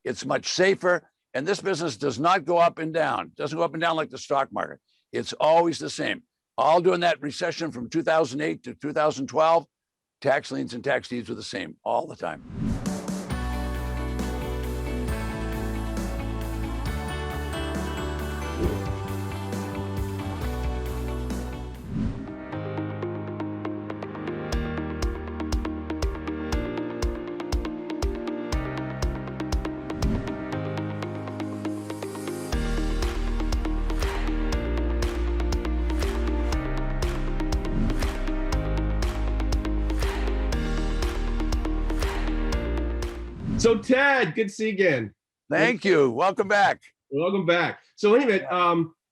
It's much safer. And this business does not go up and down. It doesn't go up and down like the stock market. It's always the same. All during that recession from 2008 to 2012, tax liens and tax deeds were the same all the time. So Ted, good to see you again. Thank you. Welcome back. Welcome back. So anyway,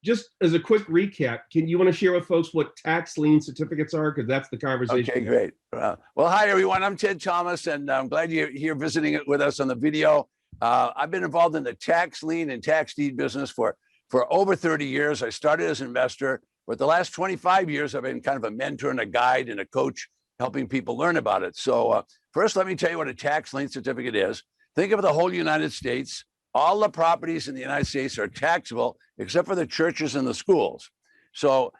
just as a quick recap, can you want to share with folks what tax lien certificates are? Because that's the conversation. Okay, great. Well, hi, everyone. I'm Ted.Thomas, and I'm glad you're here visiting it with us on the video. I've been involved in the tax lien and tax deed business for over 30 years. I started as an investor, but the last 25 years, I've been kind of a mentor and a guide and a coach, helping people learn about it. So first, let me tell you what a tax lien certificate is. Think of the whole United States. All the properties in the United States are taxable, except for the churches and the schools. So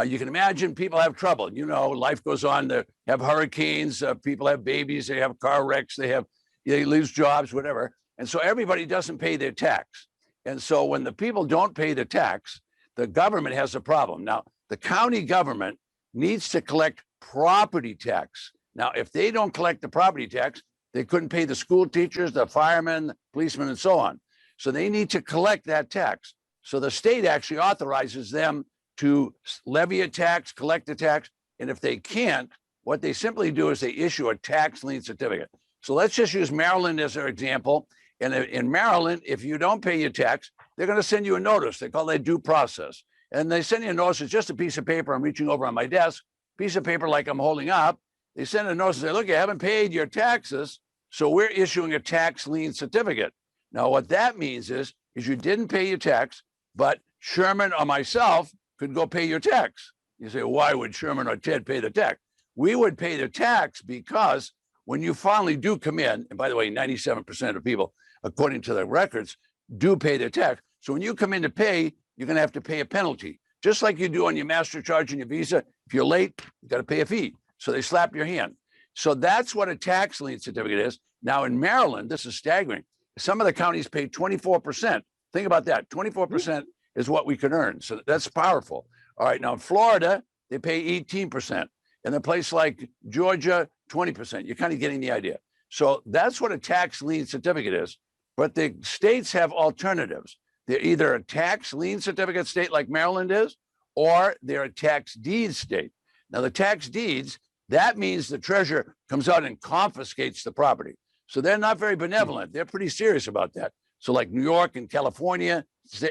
you can imagine people have trouble. You know, life goes on. They have hurricanes, people have babies, they have car wrecks, they lose jobs, whatever. And so everybody doesn't pay their tax. And so when the people don't pay the tax, the government has a problem. Now, the county government needs to collect property tax. Now, if they don't collect the property tax, they couldn't pay the school teachers, the firemen, the policemen, and so on. So they need to collect that tax. So the state actually authorizes them to levy a tax, collect a tax. And if they can't, what they simply do is they issue a tax lien certificate. So let's just use Maryland as our example. And in Maryland, if you don't pay your tax, they're going to send you a notice. They call that due process. And they send you a notice. It's just a piece of paper. I'm reaching over on my desk, piece of paper like I'm holding up. They send a notice and say, look, you haven't paid your taxes, so we're issuing a tax lien certificate. Now, what that means is you didn't pay your tax, but Sherman or myself could go pay your tax. You say, why would Sherman or Ted pay the tax? We would pay the tax because when you finally do come in, and by the way, 97% of people, according to the records, do pay their tax. So when you come in to pay, you're going to have to pay a penalty, just like you do on your MasterCharge and your Visa. If you're late, you got to pay a fee. So they slap your hand. So that's what a tax lien certificate is. Now in Maryland, this is staggering. Some of the counties pay 24%. Think about that. 24% is what we could earn. So that's powerful. All right. Now in Florida, they pay 18%. In a place like Georgia, 20%. You're kind of getting the idea. So that's what a tax lien certificate is. But the states have alternatives. They're either a tax lien certificate state like Maryland is, or they're a tax deed state. Now the tax deeds, that means the treasurer comes out and confiscates the property. So they're not very benevolent. They're pretty serious about that. So like New York and California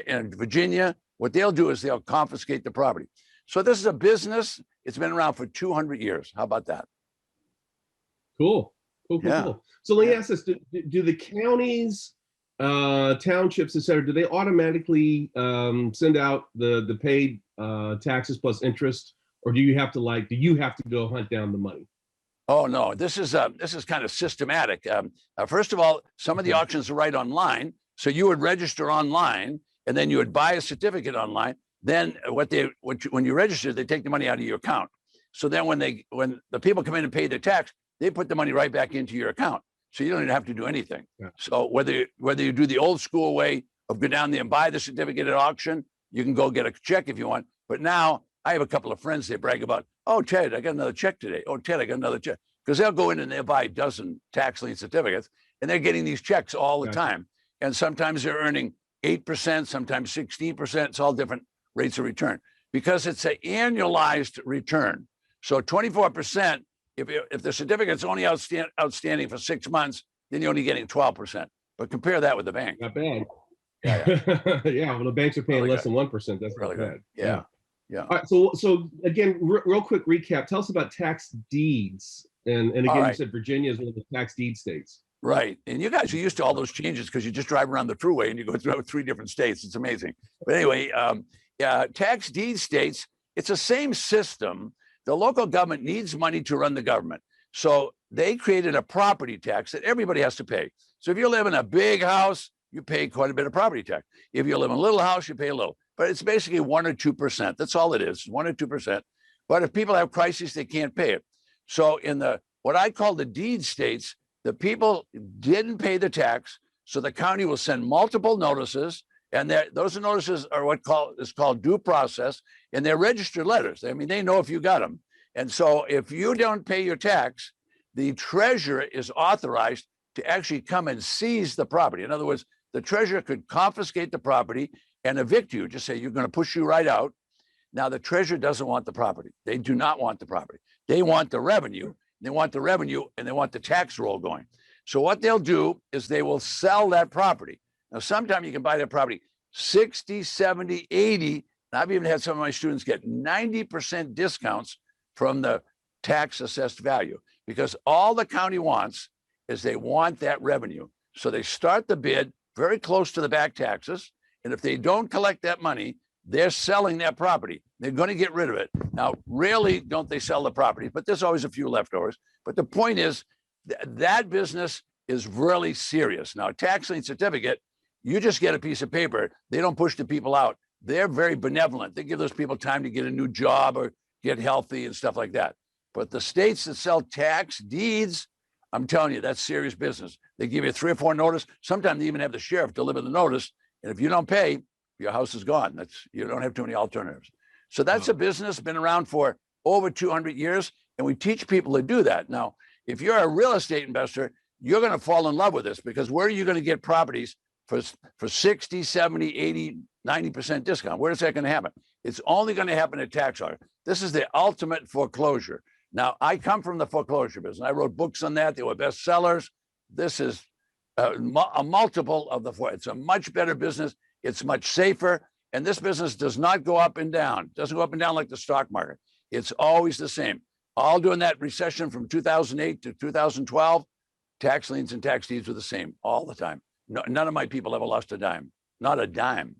and Virginia, what they'll do is they'll confiscate the property. So this is a business. It's been around for 200 years. How about that? Cool. So let me ask this, do the counties, townships, et cetera, do they automatically send out the paid taxes plus interest? Or do you have to go hunt down the money? Oh no, this is kind of systematic. First of all, some of the auctions are right online, so you would register online, and then you would buy a certificate online. Then when you register, they take the money out of your account. So then when the people come in and pay their tax, they put the money right back into your account. So you don't even have to do anything. Yeah. So whether you do the old school way of go down there and buy the certificate at auction, you can go get a check if you want. But now I have a couple of friends, they brag about, oh, Ted, I got another check today. Oh, Ted, I got another check. Because they'll go in and they'll buy a dozen tax lien certificates, and they're getting these checks all the time. And sometimes they're earning 8%, sometimes 16%. It's all different rates of return because it's an annualized return. So 24%, if the certificate's only outstanding for 6 months, then you're only getting 12%. But compare that with the bank. Not bad. Yeah. Yeah, well, the banks are paying really less than 1%. That's really bad. Yeah. All right, so again, real quick recap. Tell us about tax deeds. And again, you said Virginia is one of the tax deed states. Right. And you guys are used to all those changes because you just drive around the thruway and you go through 3 different states. It's amazing. But anyway, tax deed states, it's the same system. The local government needs money to run the government. So they created a property tax that everybody has to pay. So if you live in a big house, you pay quite a bit of property tax. If you live in a little house, you pay a little, but it's basically 1 or 2%. That's all it is, 1 or 2%. But if people have crises, they can't pay it. So in the what I call the deed states, the people didn't pay the tax, so the county will send multiple notices, and those notices are is called due process, and they're registered letters. I mean, they know if you got them. And so if you don't pay your tax, the treasurer is authorized to actually come and seize the property. In other words, the treasurer could confiscate the property and evict you, just say, you're going to push you right out. Now, the treasurer doesn't want the property. They do not want the property. They want the revenue. They want the revenue, and they want the tax roll going. So what they'll do is they will sell that property. Now, sometimes you can buy that property 60, 70, 80. And I've even had some of my students get 90% discounts from the tax assessed value, because all the county wants is they want that revenue. So they start the bid very close to the back taxes. And if they don't collect that money, they're selling that property. They're going to get rid of it. Now, rarely don't they sell the property, but there's always a few leftovers. But the point is that business is really serious. Now, a tax lien certificate, you just get a piece of paper. They don't push the people out. They're very benevolent. They give those people time to get a new job or get healthy and stuff like that. But the states that sell tax deeds, I'm telling you, that's serious business. They give you 3 or 4 notice. Sometimes they even have the sheriff deliver the notice. And if you don't pay, your house is gone. You don't have too many alternatives. So that's a business been around for over 200 years. And we teach people to do that. Now, if you're a real estate investor, you're going to fall in love with this, because where are you going to get properties for 60, 70, 80, 90% discount? Where is that going to happen? It's only going to happen at tax audit. This is the ultimate foreclosure. Now, I come from the foreclosure business. I wrote books on that. They were bestsellers. This is a multiple of it's a much better business. It's much safer. And this business does not go up and down. It doesn't go up and down like the stock market. It's always the same. All during that recession from 2008 to 2012, tax liens and tax deeds were the same all the time. No, none of my people ever lost a dime, not a dime.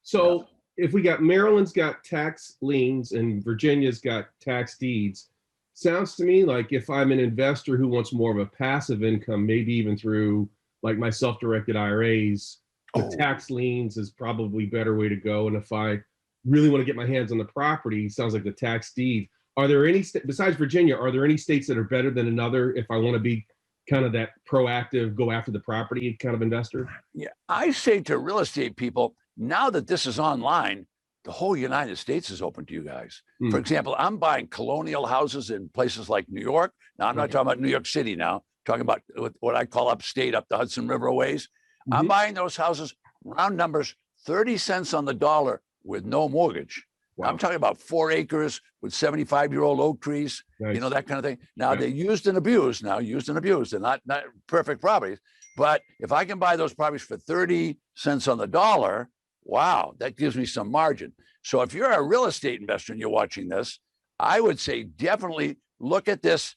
So if we got Maryland's got tax liens and Virginia's got tax deeds, sounds to me like if I'm an investor who wants more of a passive income, maybe even through like my self-directed IRAs, the tax liens is probably a better way to go. And if I really want to get my hands on the property, sounds like the tax deed. Are there any, besides Virginia, are there any states that are better than another if I want to be kind of that proactive, go after the property kind of investor? Yeah, I say to real estate people, now that this is online, the whole United States is open to you guys. For example, I'm buying colonial houses in places like New York. Now, I'm not talking about New York City now, I'm talking about what I call upstate, up the Hudson River ways. I'm buying those houses, round numbers, 30 cents on the dollar with no mortgage. Wow. I'm talking about 4 acres with 75-year-old oak trees, you know, that kind of thing. Now, they're used and abused. They're not perfect properties. But if I can buy those properties for 30 cents on the dollar, wow, that gives me some margin. So if you're a real estate investor and you're watching this, I would say definitely look at this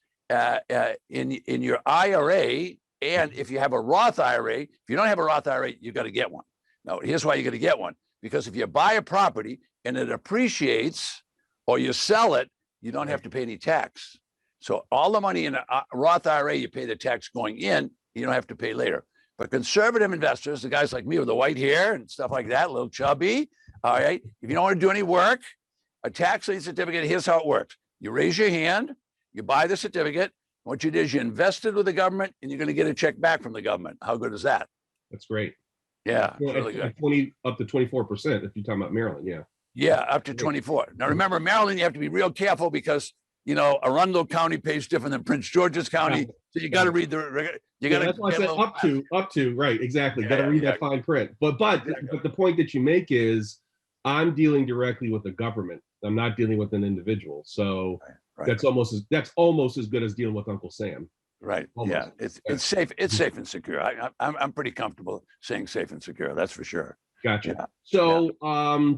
in your IRA. And if you have a Roth IRA, if you don't have a Roth IRA, you got to get one. Now, here's why you got to get one. Because if you buy a property and it appreciates or you sell it, you don't have to pay any tax. So all the money in a Roth IRA, you pay the tax going in, you don't have to pay later. But conservative investors, the guys like me with the white hair and stuff like that, a little chubby, all right, if you don't want to do any work, a tax lien certificate, here's how it works. You raise your hand, you buy the certificate. What you do is you invest it with the government and you're going to get a check back from the government. How good is that? That's great. Yeah, well, really good. Up to 24% if you're talking about Maryland, yeah. Yeah, up to 24. Now remember, Maryland, you have to be real careful because, you know, Arundel County pays different than Prince George's County. So you got to read that's why I said up to, right, exactly. Got to read that fine print. But the point that you make is I'm dealing directly with the government. I'm not dealing with an individual. So that's almost as good as dealing with Uncle Sam. Right. Almost. Yeah. It's safe. It's safe and secure. I'm pretty comfortable saying safe and secure. That's for sure. Gotcha. Yeah. So,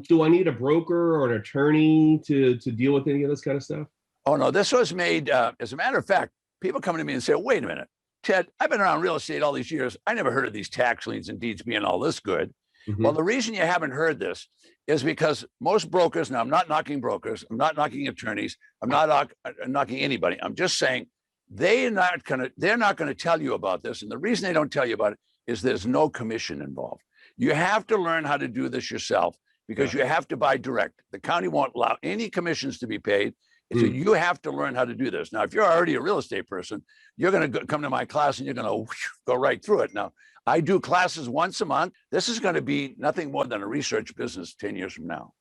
do I need a broker or an attorney to deal with any of this kind of stuff? Oh no, this was made. As a matter of fact, people come to me and say, "Wait a minute, Ted, I've been around real estate all these years. I never heard of these tax liens and deeds being all this good." Well, the reason you haven't heard this is because most brokers. Now, I'm not knocking brokers. I'm not knocking attorneys. I'm not knocking anybody. I'm just saying they're not going to tell you about this. And the reason they don't tell you about it is there's no commission involved. You have to learn how to do this yourself because you have to buy direct. The county won't allow any commissions to be paid. So you have to learn how to do this. Now, if you're already a real estate person, you're going to come to my class and you're going to go right through it. Now, I do classes once a month. This is going to be nothing more than a research business 10 years from now.